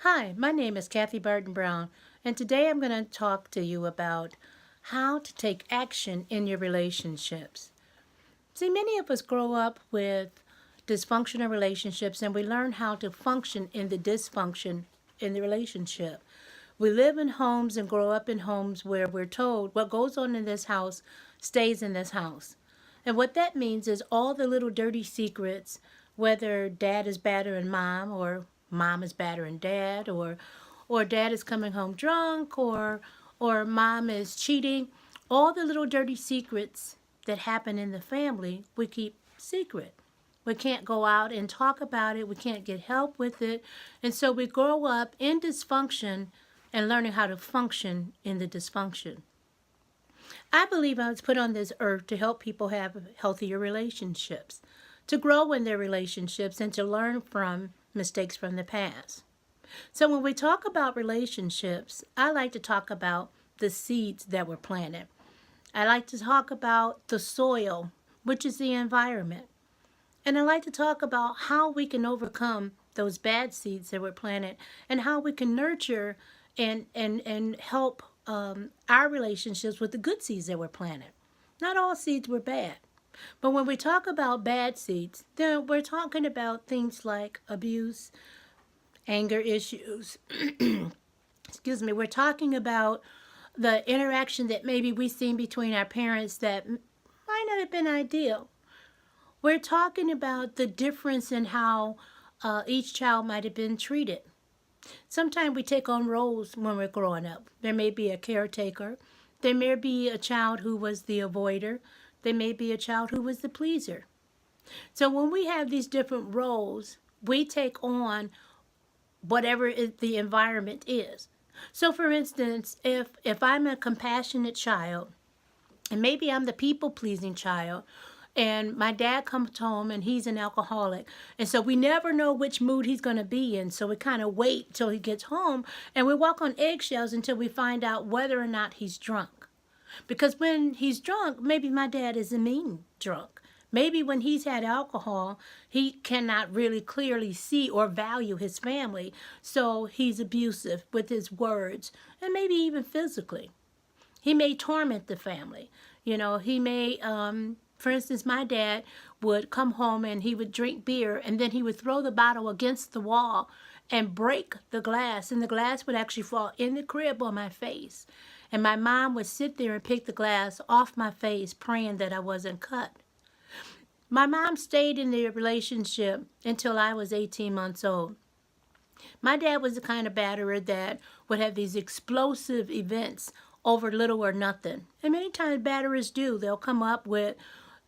Hi, my name is Kathy Barton Brown, and today I'm going to talk to you about how to take action in your relationships. See, many of us grow up with dysfunctional relationships and we learn how to function in the dysfunction in the relationship. We live in homes and grow up in homes where we're told what goes on in this house stays in this house. And what that means is all the little dirty secrets, whether dad is battering mom or mom is battering dad or dad is coming home drunk or mom is cheating, all the little dirty secrets that happen in the family we keep secret. We can't go out and talk about it. We can't get help with it. And so we grow up in dysfunction and learning how to function in the dysfunction. I believe I was put on this earth to help people have healthier relationships, to grow in their relationships, and to learn from mistakes from the past. So when we talk about relationships, I like to talk about the seeds that were planted. I like to talk about the soil, which is the environment. And I like to talk about how we can overcome those bad seeds that were planted and how we can nurture and help our relationships with the good seeds that were planted. Not all seeds were bad. But when we talk about bad seeds, then we're talking about things like abuse, anger issues. Excuse me. We're talking about the interaction that maybe we've seen between our parents that might not have been ideal. We're talking about the difference in how each child might have been treated. Sometimes we take on roles when we're growing up. There may be a caretaker. There may be a child who was the avoider. There may be a child who was the pleaser. So when we have these different roles, we take on whatever the environment is. So for instance, if I'm a compassionate child, and maybe I'm the people pleasing child, and my dad comes home and he's an alcoholic, and so we never know which mood he's going to be in, so we kind of wait till he gets home and we walk on eggshells until we find out whether or not he's drunk. Because when he's drunk, maybe my dad is a mean drunk. Maybe when he's had alcohol, he cannot really clearly see or value his family, so he's abusive with his words and maybe even physically. He may torment the family. He may, for instance, my dad would come home and he would drink beer and then he would throw the bottle against the wall and break the glass, and the glass would actually fall in the crib on my face. And my mom would sit there and pick the glass off my face, praying that I wasn't cut. My mom stayed in the relationship until I was 18 months old. My dad was the kind of batterer that would have these explosive events over little or nothing. And many times batterers do. They'll come up with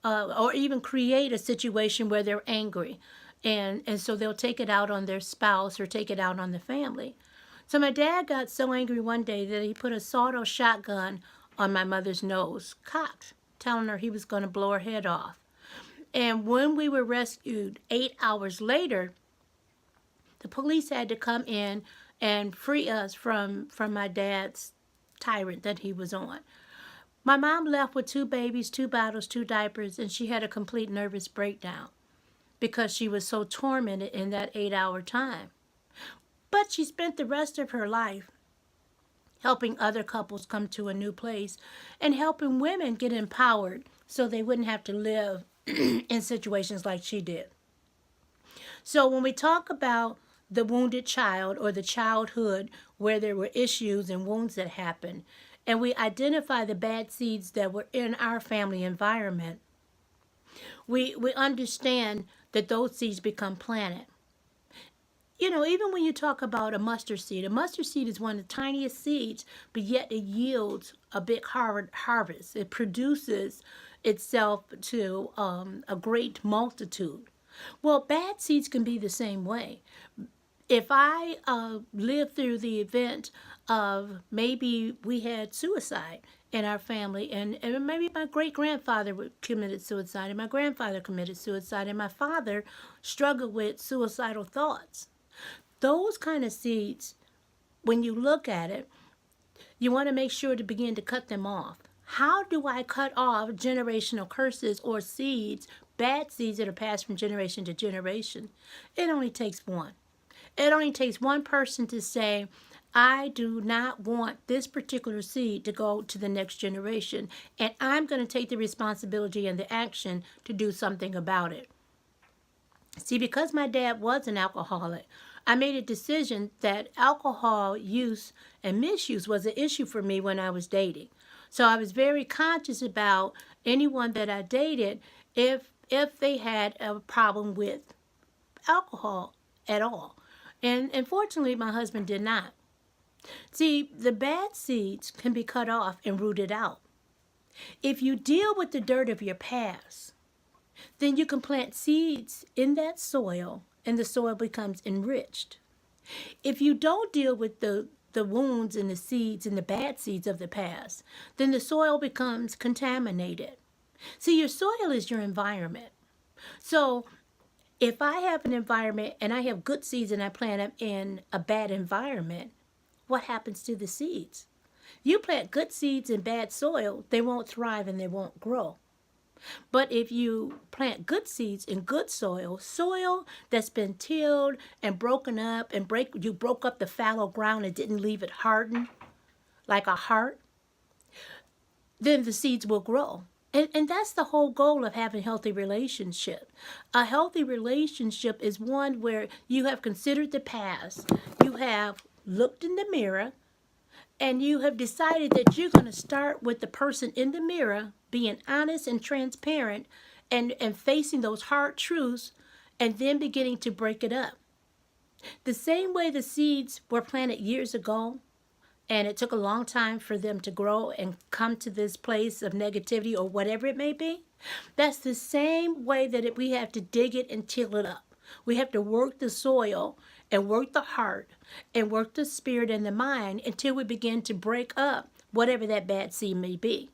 or even create a situation where they're angry. And so they'll take it out on their spouse or take it out on the family. So my dad got so angry one day that he put a sawed-off shotgun on my mother's nose, cocked, telling her he was going to blow her head off. And when we were rescued 8 hours later, the police had to come in and free us from my dad's tyrant that he was on. My mom left with two babies, two bottles, two diapers, and she had a complete nervous breakdown because she was so tormented in that 8 hour time. But she spent the rest of her life helping other couples come to a new place and helping women get empowered so they wouldn't have to live in situations like she did. So when we talk about the wounded child or the childhood where there were issues and wounds that happened, and we identify the bad seeds that were in our family environment, we understand that those seeds become planted. Even when you talk about a mustard seed is one of the tiniest seeds, but yet it yields a big harvest. It produces itself to a great multitude. Well, bad seeds can be the same way. If I lived through the event of maybe we had suicide in our family, and maybe my great grandfather committed suicide, and my grandfather committed suicide, and my father struggled with suicidal thoughts. Those kind of seeds, when you look at it, you want to make sure to begin to cut them off. How do I cut off generational curses or seeds, bad seeds that are passed from generation to generation? It only takes one. It only takes one person to say, I do not want this particular seed to go to the next generation, and I'm going to take the responsibility and the action to do something about it. See, because my dad was an alcoholic, I made a decision that alcohol use and misuse was an issue for me when I was dating. So I was very conscious about anyone that I dated if they had a problem with alcohol at all. And fortunately, my husband did not. See, the bad seeds can be cut off and rooted out. If you deal with the dirt of your past, then you can plant seeds in that soil and the soil becomes enriched. If you don't deal with the wounds and the seeds and the bad seeds of the past, then the soil becomes contaminated. See, your soil is your environment. So if I have an environment and I have good seeds and I plant them in a bad environment, what happens to the seeds? You plant good seeds in bad soil, they won't thrive and they won't grow. But if you plant good seeds in good soil, soil that's been tilled and broken up and you broke up the fallow ground and didn't leave it hardened like a heart, then the seeds will grow. And that's the whole goal of having a healthy relationship. A healthy relationship is one where you have considered the past, you have looked in the mirror, and you have decided that you're going to start with the person in the mirror being honest and transparent and facing those hard truths and then beginning to break it up. The same way the seeds were planted years ago, and it took a long time for them to grow and come to this place of negativity or whatever it may be, that's the same way that we have to dig it and till it up. We have to work the soil and work the heart and work the spirit and the mind until we begin to break up whatever that bad seed may be.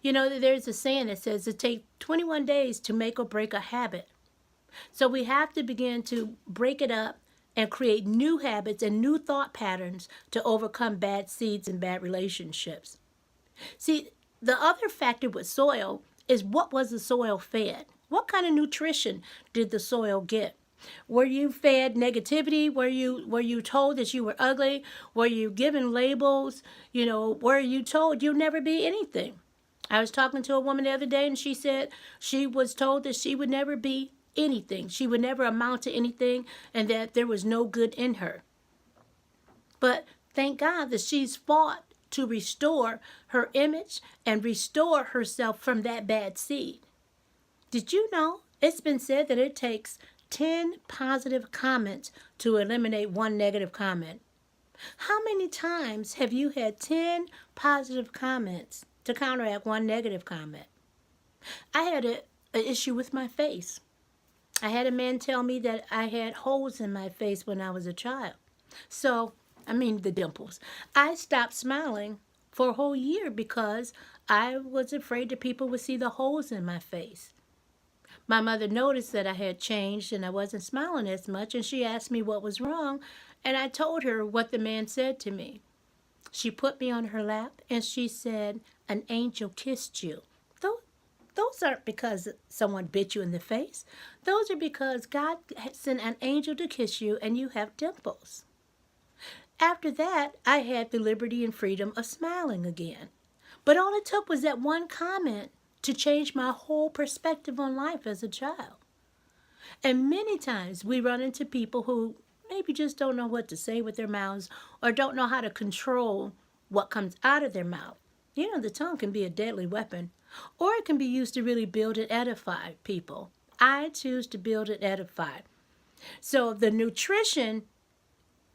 You know, there's a saying that says it takes 21 days to make or break a habit. So we have to begin to break it up and create new habits and new thought patterns to overcome bad seeds and bad relationships. See, the other factor with soil is what was the soil fed? What kind of nutrition did the soil get? Were you fed negativity? Were you told that you were ugly? Were you given labels? You know, were you told you'll never be anything? I was talking to a woman the other day and she said she was told that she would never be anything. She would never amount to anything and that there was no good in her. But thank God that she's fought to restore her image and restore herself from that bad seed. Did you know it's been said that it takes 10 positive comments to eliminate one negative comment? How many times have you had 10 positive comments to counteract one negative comment? I had an issue with my face. I had a man tell me that I had holes in my face when I was a child. So, the dimples. I stopped smiling for a whole year because I was afraid that people would see the holes in my face. My mother noticed that I had changed and I wasn't smiling as much, and she asked me what was wrong, and I told her what the man said to me. She put me on her lap and she said, "An angel kissed you." Those aren't because someone bit you in the face. Those are because God sent an angel to kiss you and you have dimples. After that, I had the liberty and freedom of smiling again. But all it took was that one comment to change my whole perspective on life as a child. And many times we run into people who maybe just don't know what to say with their mouths or don't know how to control what comes out of their mouth. You know, the tongue can be a deadly weapon, or it can be used to really build and edify people. I choose to build and edify. So the nutrition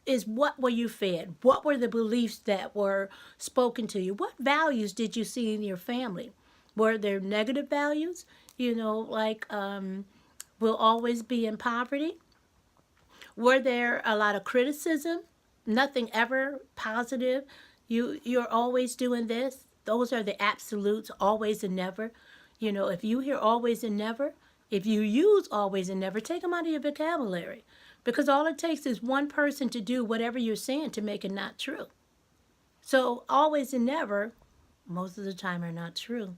is, what were you fed? What were the beliefs that were spoken to you? What values did you see in your family? Were there negative values? You know, like we'll always be in poverty. Were there a lot of criticism? Nothing ever positive. You're always doing this. Those are the absolutes, always and never. You know, if you hear always and never, if you use always and never, take them out of your vocabulary. Because all it takes is one person to do whatever you're saying to make it not true. So always and never, most of the time, are not true.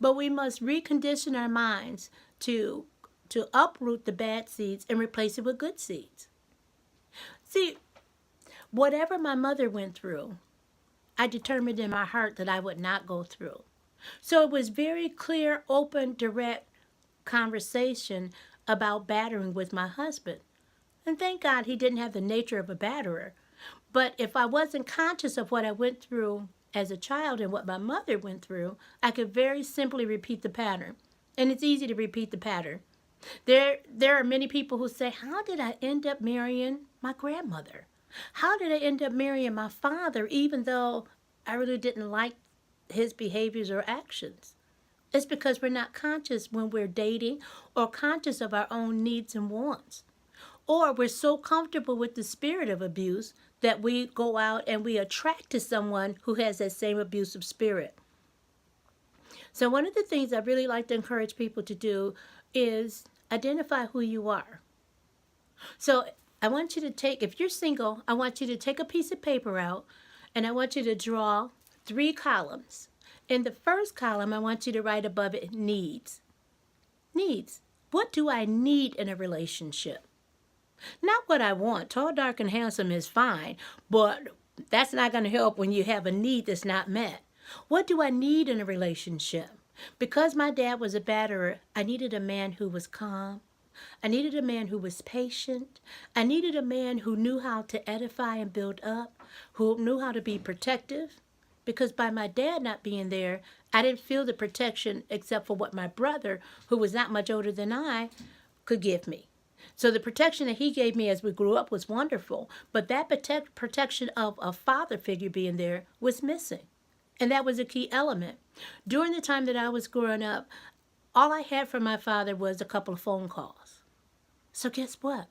But we must recondition our minds to to uproot the bad seeds and replace it with good seeds. See, whatever my mother went through, I determined in my heart that I would not go through. So it was very clear, open, direct conversation about battering with my husband. And thank God he didn't have the nature of a batterer. But if I wasn't conscious of what I went through as a child and what my mother went through, I could very simply repeat the pattern. And it's easy to repeat the pattern. There are many people who say, how did I end up marrying my grandmother? How did I end up marrying my father even though I really didn't like his behaviors or actions? It's because we're not conscious when we're dating or conscious of our own needs and wants. Or we're so comfortable with the spirit of abuse that we go out and we attract to someone who has that same abusive spirit. So one of the things I really like to encourage people to do is identify who you are. So I want you to take, if you're single, I want you to take a piece of paper out and I want you to draw 3 columns. In the first column, I want you to write above it needs. Needs. What do I need in a relationship? Not what I want. Tall, dark, and handsome is fine, but that's not going to help when you have a need that's not met. What do I need in a relationship? Because my dad was a batterer, I needed a man who was calm. I needed a man who was patient. I needed a man who knew how to edify and build up, who knew how to be protective. Because by my dad not being there, I didn't feel the protection except for what my brother, who was not much older than I, could give me. So the protection that he gave me as we grew up was wonderful, but that protection of a father figure being there was missing. And that was a key element. During the time that I was growing up, all I had from my father was a couple of phone calls. So guess what?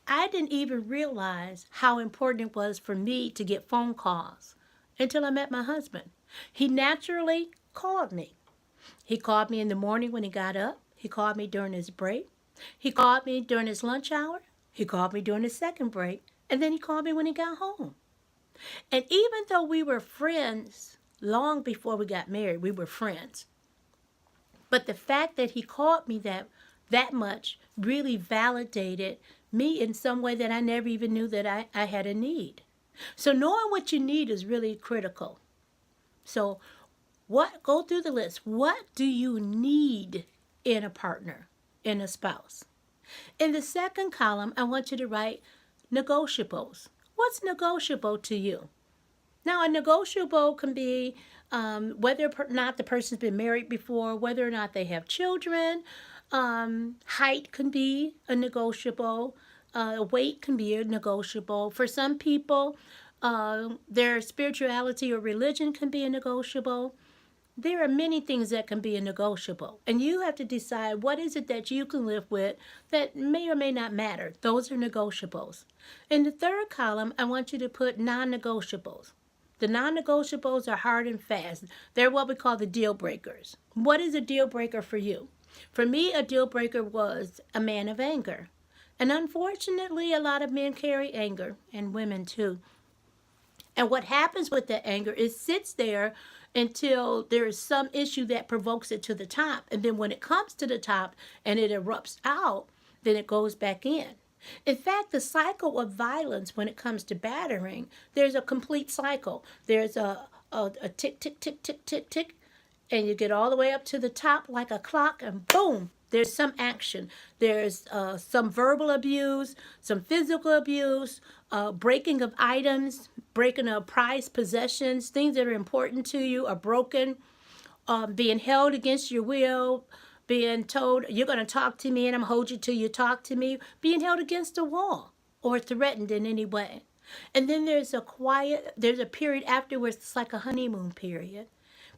I didn't even realize how important it was for me to get phone calls until I met my husband. He naturally called me. He called me in the morning when he got up. He called me during his break. He called me during his lunch hour. He called me during his second break. And then he called me when he got home. And even though we were friends long before we got married, we were friends. But the fact that he called me that much really validated me in some way that I never even knew that I had a need. So knowing what you need is really critical. So go through the list. What do you need in a partner, in a spouse? In the second column, I want you to write negotiables. What's negotiable to you? Now, a negotiable can be whether or not the person's been married before, whether or not they have children. Height can be a negotiable. Weight can be a negotiable. For some people, their spirituality or religion can be a negotiable. There are many things that can be a negotiable. And you have to decide what is it that you can live with that may or may not matter. Those are negotiables. In the third column, I want you to put non-negotiables. The non-negotiables are hard and fast. They're what we call the deal breakers. What is a deal breaker for you? For me, a deal breaker was a man of anger. And unfortunately, a lot of men carry anger, and women too. And what happens with that anger is sits there until there is some issue that provokes it to the top. And then when it comes to the top and it erupts out, then it goes back in. In fact, the cycle of violence when it comes to battering, there's a complete cycle. There's a tick, tick, tick, tick, tick, tick, and you get all the way up to the top like a clock, and boom, there's some action. There's some verbal abuse, some physical abuse, breaking of items, breaking of prized possessions, things that are important to you are broken, being held against your will, being told, you're going to talk to me and I'm going to hold you till you talk to me, being held against a wall or threatened in any way. And then there's a period afterwards, it's like a honeymoon period,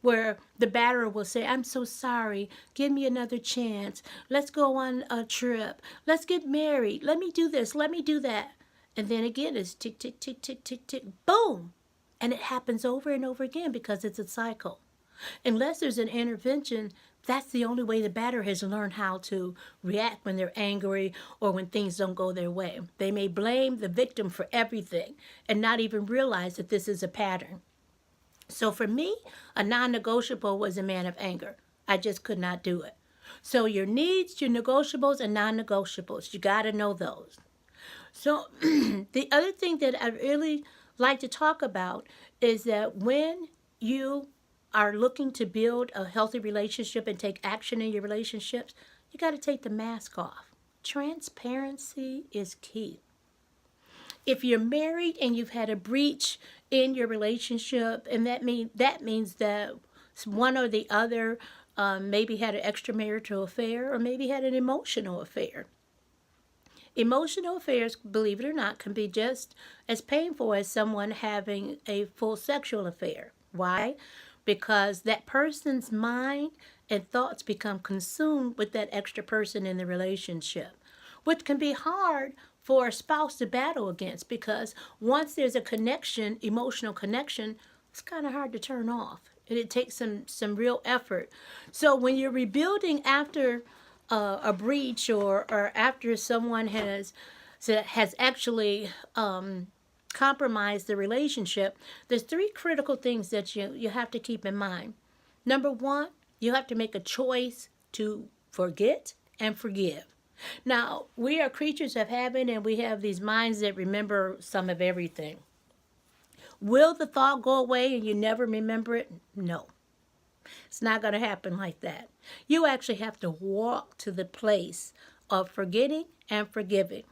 where the batterer will say, I'm so sorry, give me another chance, let's go on a trip, let's get married, let me do this, let me do that. And then again, it's tick, tick, tick, tick, tick, tick, boom. And it happens over and over again because it's a cycle. Unless there's an intervention, that's the only way the batterer has learned how to react when they're angry or when things don't go their way. They may blame the victim for everything and not even realize that this is a pattern. So for me, a non-negotiable was a man of anger. I just could not do it. So your needs, your negotiables, and non-negotiables, you got to know those. So the other thing that I really like to talk about is that when you are looking to build a healthy relationship and take action in your relationships, you got to take the mask off. Transparency is key. If you're married and you've had a breach in your relationship, and that means that one or the other maybe had an extramarital affair or maybe had an emotional affair. Emotional affairs, believe it or not, can be just as painful as someone having a full sexual affair. Why? Because that person's mind and thoughts become consumed with that extra person in the relationship, which can be hard for a spouse to battle against because once there's a connection, emotional connection, it's kind of hard to turn off. And it takes some real effort. So when you're rebuilding after a breach or after someone has actually compromised the relationship, there's three critical things that you have to keep in mind. Number one, you have to make a choice to forget and forgive. Now, we are creatures of habit and we have these minds that remember some of everything. Will the thought go away and you never remember it? No. It's not going to happen like that. You actually have to walk to the place of forgetting and forgiving.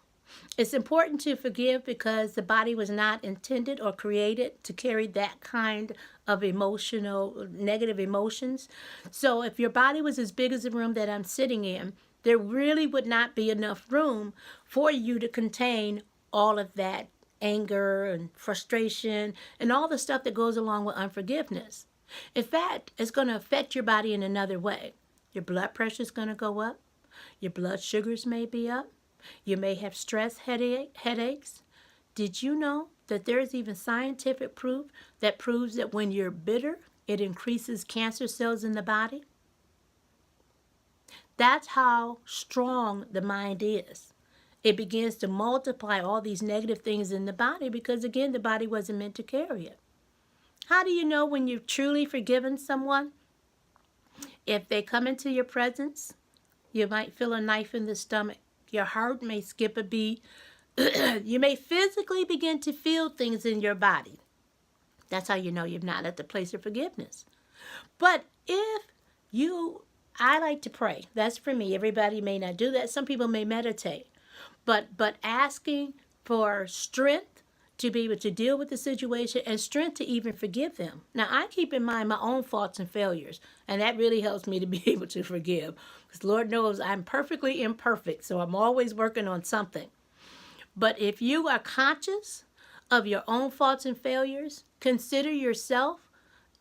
It's important to forgive because the body was not intended or created to carry that kind of emotional, negative emotions. So if your body was as big as the room that I'm sitting in, there really would not be enough room for you to contain all of that anger and frustration and all the stuff that goes along with unforgiveness. In fact, it's going to affect your body in another way. Your blood pressure is going to go up. Your blood sugars may be up. You may have stress headaches. Did you know that there is even scientific proof that proves that when you're bitter, it increases cancer cells in the body? That's how strong the mind is. It begins to multiply all these negative things in the body because, again, the body wasn't meant to carry it. How do you know when you've truly forgiven someone? If they come into your presence, you might feel a knife in the stomach. Your heart may skip a beat. You may physically begin to feel things in your body. That's how you know you're not at the place of forgiveness. But I like to pray. That's for me. Everybody may not do that. Some people may meditate. But asking for strength to be able to deal with the situation and strength to even forgive them. Now, I keep in mind my own faults and failures, and that really helps me to be able to forgive. Because Lord knows I'm perfectly imperfect, so I'm always working on something. But if you are conscious of your own faults and failures, consider yourself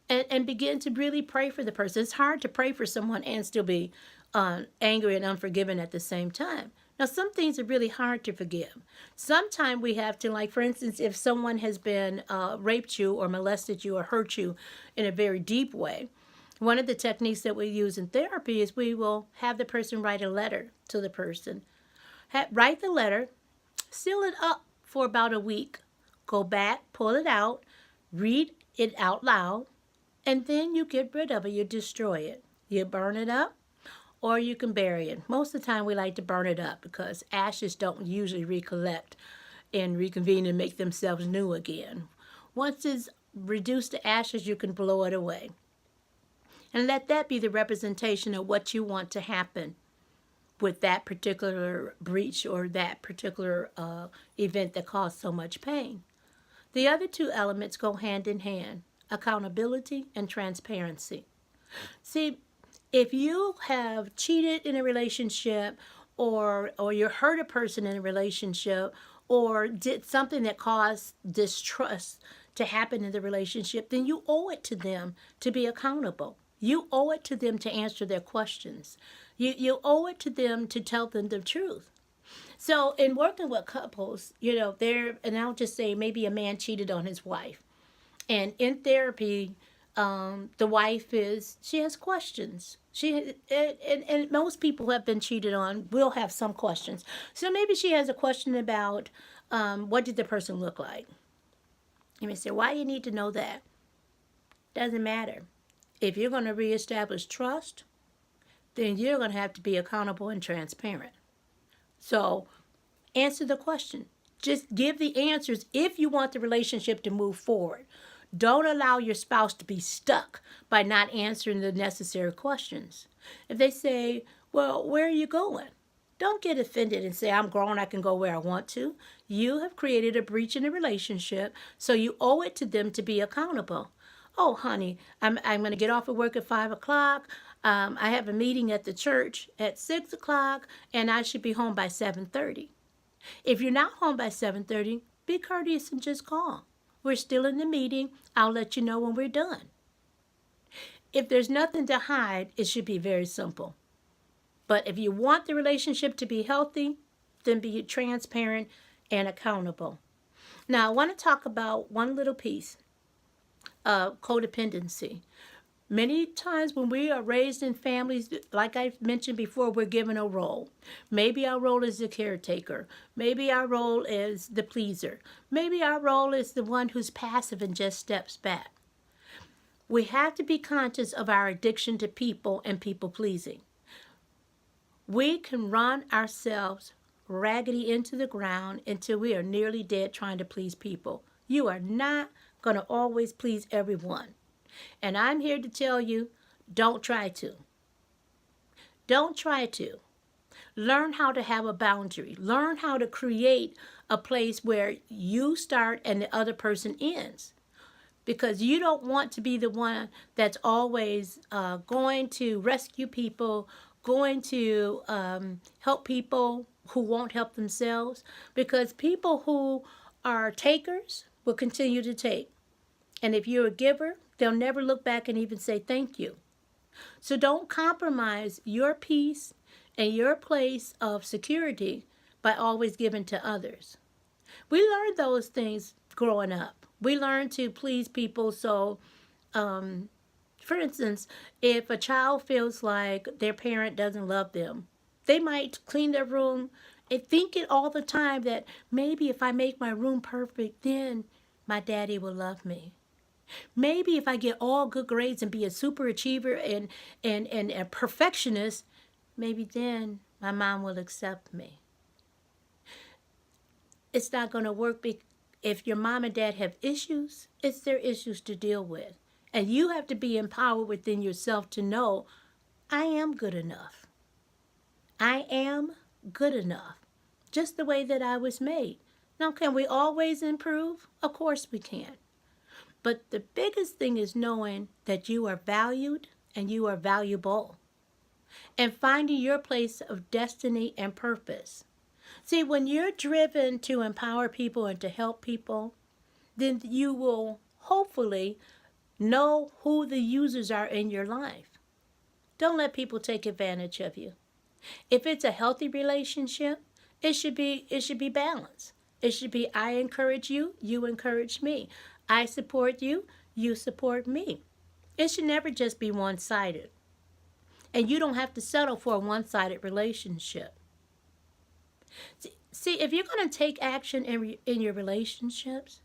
and begin to really pray for the person. It's hard to pray for someone and still be angry and unforgiving at the same time. Now, some things are really hard to forgive. Sometimes we have to, like, for instance, if someone has been raped you or molested you or hurt you in a very deep way, one of the techniques that we use in therapy is we will have the person write a letter to the person. Write the letter, seal it up for about a week, go back, pull it out, read it out loud, and then you get rid of it. You destroy it. You burn it up, or you can bury it. Most of the time we like to burn it up because ashes don't usually recollect and reconvene and make themselves new again. Once it's reduced to ashes, you can blow it away. And let that be the representation of what you want to happen with that particular breach or that particular event that caused so much pain. The other two elements go hand in hand: accountability and transparency. See, if you have cheated in a relationship or you hurt a person in a relationship or did something that caused distrust to happen in the relationship, then you owe it to them to be accountable. You owe it to them to answer their questions. You owe it to them to tell them the truth. So in working with couples, and I'll just say maybe a man cheated on his wife. And in therapy, the wife she has questions. And most people who have been cheated on will have some questions. So maybe she has a question about what did the person look like? You may say, why do you need to know that? Doesn't matter. If you're going to reestablish trust, then you're going to have to be accountable and transparent. So answer the question. Just give the answers if you want the relationship to move forward. Don't allow your spouse to be stuck by not answering the necessary questions. If they say, well, where are you going? Don't get offended and say, I'm grown, I can go where I want to. You have created a breach in the relationship, so you owe it to them to be accountable. Oh, honey, I'm going to get off of work at 5 o'clock. I have a meeting at the church at 6 o'clock, and I should be home by 7:30. If you're not home by 7:30, be courteous and just call. We're still in the meeting. I'll let you know when we're done. If there's nothing to hide, it should be very simple. But if you want the relationship to be healthy, then be transparent and accountable. Now, I want to talk about one little piece of codependency. Many times when we are raised in families, like I mentioned before, we're given a role. Maybe our role is the caretaker. Maybe our role is the pleaser. Maybe our role is the one who's passive and just steps back. We have to be conscious of our addiction to people and people pleasing. We can run ourselves raggedy into the ground until we are nearly dead trying to please people. You are not going to always please everyone. And I'm here to tell you, don't try to. Don't try to. Learn how to have a boundary. Learn how to create a place where you start and the other person ends. Because you don't want to be the one that's always going to rescue people, going to help people who won't help themselves. Because people who are takers will continue to take. And if you're a giver, they'll never look back and even say thank you. So don't compromise your peace and your place of security by always giving to others. We learned those things growing up. We learned to please people. So, for instance, if a child feels like their parent doesn't love them, they might clean their room and think it all the time that maybe if I make my room perfect, then my daddy will love me. Maybe if I get all good grades and be a super achiever and a perfectionist, maybe then my mom will accept me. It's not going to work if your mom and dad have issues, it's their issues to deal with. And you have to be empowered within yourself to know, I am good enough. I am good enough, just the way that I was made. Now, can we always improve? Of course we can. But the biggest thing is knowing that you are valued and you are valuable. And finding your place of destiny and purpose. See, when you're driven to empower people and to help people, then you will hopefully know who the users are in your life. Don't let people take advantage of you. If it's a healthy relationship, it should be balanced. It should be I encourage you, you encourage me. I support you, you support me. It should never just be one-sided. And you don't have to settle for a one-sided relationship. See, if you're going to take action in your relationships,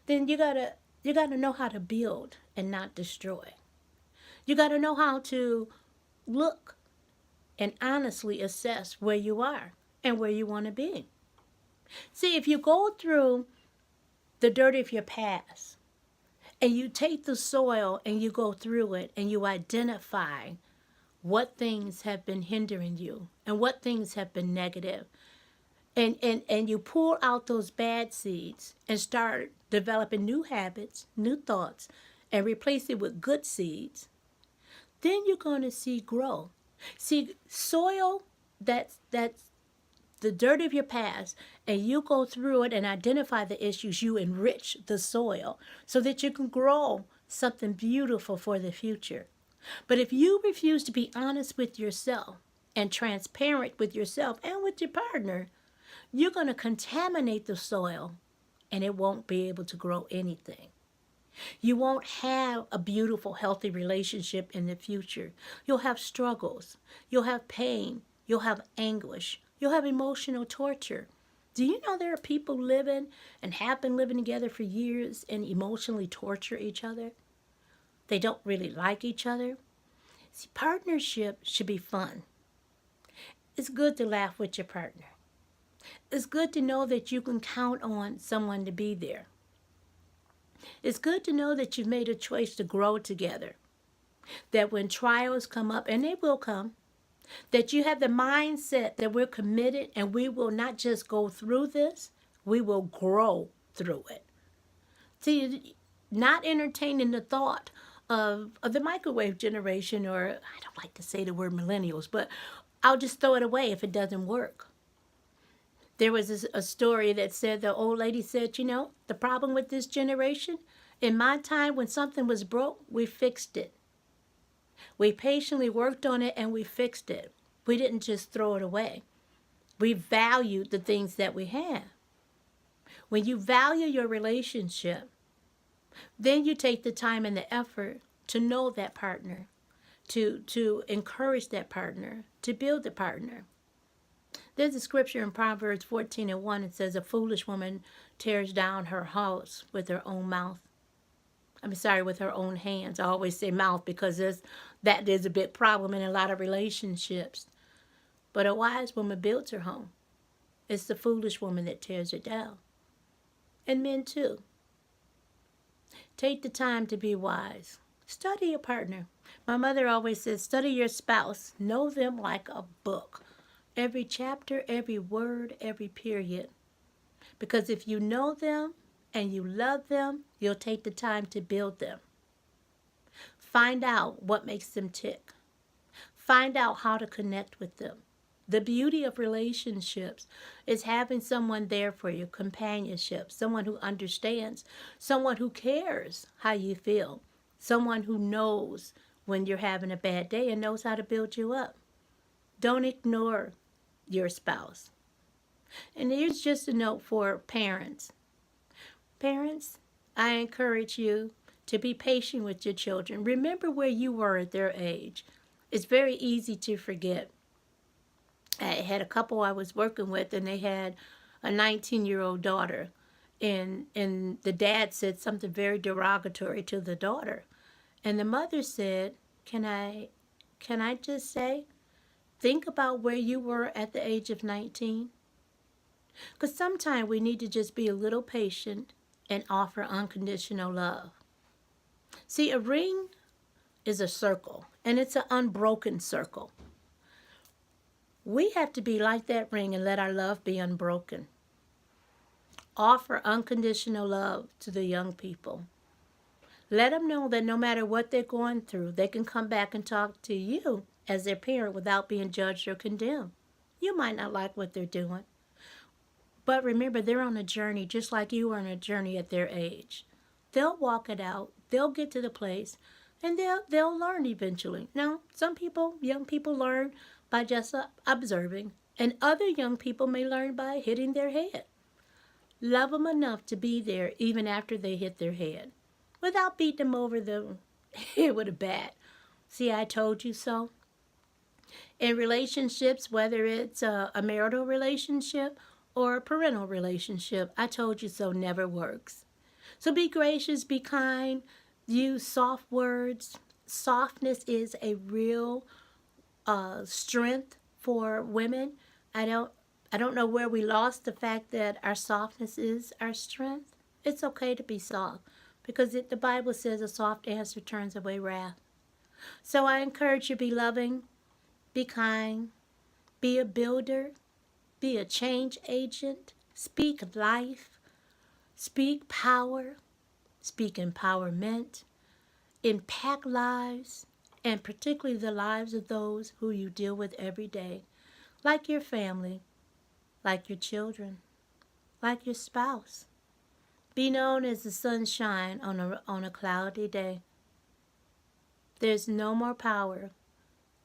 then you gotta know how to build and not destroy. You gotta know how to look and honestly assess where you are and where you want to be. See, if you go through the dirt of your past and you take the soil and you go through it and you identify what things have been hindering you and what things have been negative, and you pull out those bad seeds and start developing new habits, new thoughts, and replace it with good seeds, then you're going to see growth. See, soil, that's the dirt of your past, and you go through it and identify the issues, you enrich the soil so that you can grow something beautiful for the future. But if you refuse to be honest with yourself and transparent with yourself and with your partner, you're going to contaminate the soil and it won't be able to grow anything. You won't have a beautiful, healthy relationship in the future. You'll have struggles. You'll have pain. You'll have anguish. You'll have emotional torture. Do you know there are people living and have been living together for years and emotionally torture each other? They don't really like each other. See, partnership should be fun. It's good to laugh with your partner. It's good to know that you can count on someone to be there. It's good to know that you've made a choice to grow together. That when trials come up, and they will come, that you have the mindset that we're committed and we will not just go through this, we will grow through it. See, not entertaining the thought of the microwave generation, or I don't like to say the word millennials, but I'll just throw it away if it doesn't work. There was a story that said the old lady said, the problem with this generation, in my time when something was broke, we fixed it. We patiently worked on it and we fixed it. We didn't just throw it away. We valued the things that we had. When you value your relationship, then you take the time and the effort to know that partner, to encourage that partner, to build the partner. There's a scripture in Proverbs 14:1. It says, a foolish woman tears down her house with her own mouth. With her own hands. I always say mouth because that is a big problem in a lot of relationships. But a wise woman builds her home. It's the foolish woman that tears it down. And men too. Take the time to be wise. Study your partner. My mother always says, study your spouse. Know them like a book. Every chapter, every word, every period. Because if you know them and you love them, you'll take the time to build them. Find out what makes them tick. Find out how to connect with them. The beauty of relationships is having someone there for you, companionship, someone who understands, someone who cares how you feel, someone who knows when you're having a bad day and knows how to build you up. Don't ignore your spouse. And here's just a note for parents. Parents, I encourage you to be patient with your children. Remember where you were at their age. It's very easy to forget. I had a couple I was working with, and they had a 19-year-old daughter. And the dad said something very derogatory to the daughter. And the mother said, can I just say, think about where you were at the age of 19. Because sometimes we need to just be a little patient and offer unconditional love. See, a ring is a circle, and it's an unbroken circle. We have to be like that ring and let our love be unbroken. Offer unconditional love to the young people. Let them know that no matter what they're going through, they can come back and talk to you as their parent without being judged or condemned. You might not like what they're doing, but remember, they're on a journey just like you are on a journey at their age. They'll walk it out. They'll get to the place, and they'll learn eventually. Now, some people, young people, learn by just observing, and other young people may learn by hitting their head. Love them enough to be there even after they hit their head, without beating them over the head with a bat. See, I told you so. In relationships, whether it's a marital relationship or a parental relationship, I told you so never works. So be gracious, be kind, use soft words. Softness is a real strength for women. I don't know where we lost the fact that our softness is our strength. It's okay to be soft because the Bible says a soft answer turns away wrath. So I encourage you to be loving, be kind, be a builder, be a change agent, speak life, speak power, speak empowerment, impact lives, and particularly the lives of those who you deal with every day, like your family, like your children, like your spouse. Be known as the sunshine on a cloudy day. There's no more power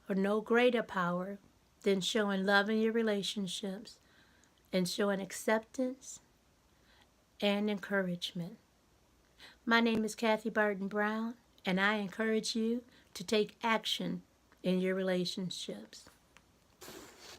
or no greater power than showing love in your relationships and showing acceptance and encouragement. My name is Kathy Barton Brown, and I encourage you to take action in your relationships.